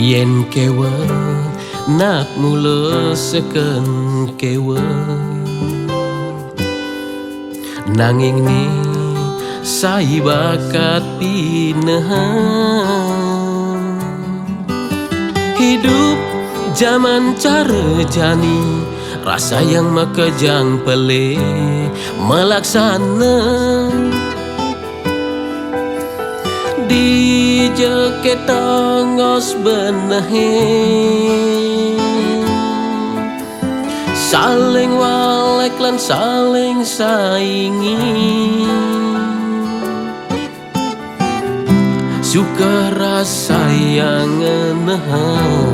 Yen kewe nak mula seken kewe, nanging ni sai bakat pinahan. Hidup zaman cara jani, rasa yang makejang pele melaksana. Di jeket tangos benahe, saling walek lan saling saingi. Suka rasa yang enahan,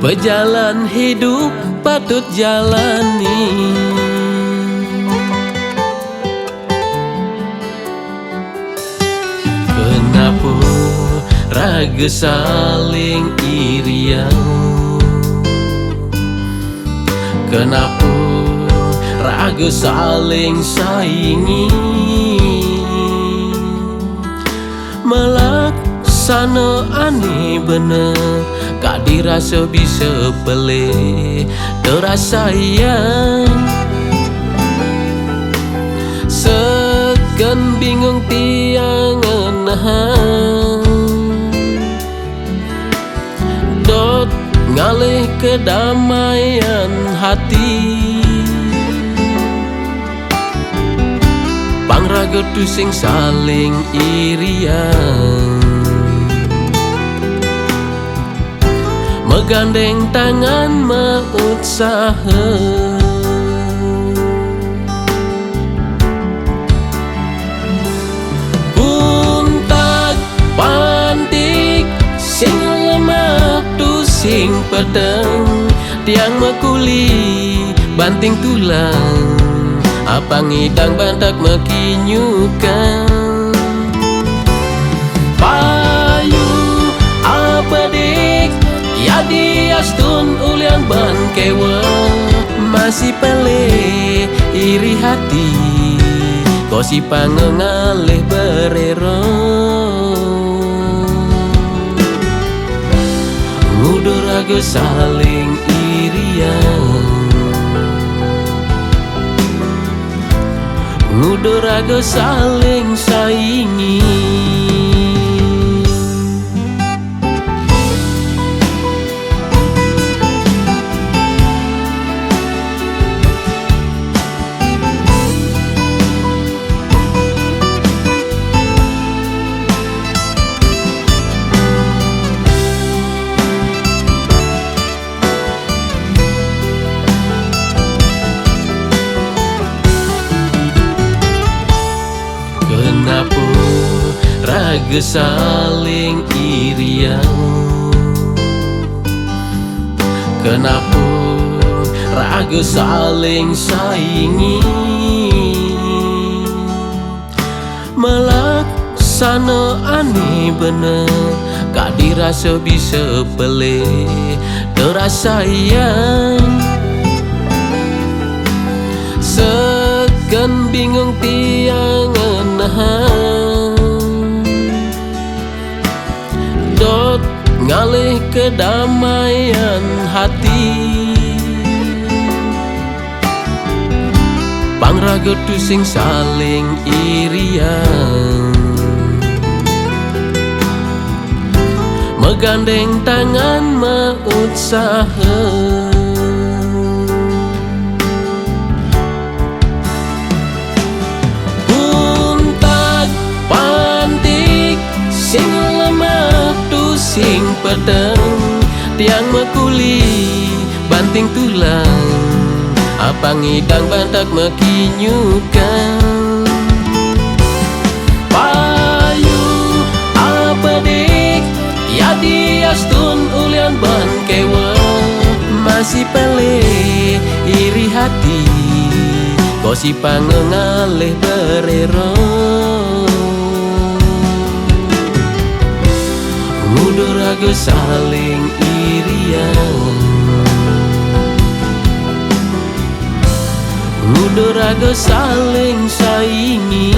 pejalan hidup patut jalani. Kenapa raga saling irian? Kenapa raga saling saingi? Melaksana aneh bener, kak dirasa bisa pelih terasa yang segen bingung tiang enahan. Dot ngalih kedamaian hati, pangraga tu sing saling irian. Megandeng tangan meusaha, puntag pantik sing lemak tu sing pedang, tiang mekuli banting tulang, apa ngidang bantak mekinyukan. Payu apa dik ya diastun ulian ban kewa, masih pele iri hati kosi pangengalih berero. Ngudur raga saling irian, ngudur raga saling saingi. Kenapa raga saling irian? Kenapa raga saling saingi? Melaksana aneh bener, kak dirasa bisa pelih terasa yang segen bingung tiang enahan. Dot ngalih kedamaian hati, pangraga tu sing saling irian. Megandeng tangan meusaha, sing lemak tu sing pedang, tiang mekuli banting tulang, apa ngidang bantak mekinyukan. Payu apa dik ya diastun ulian ban kewa, masih pele iri hati kosi pangengalih berero. Ngudur raga saling irian, ngudur raga saling saingi.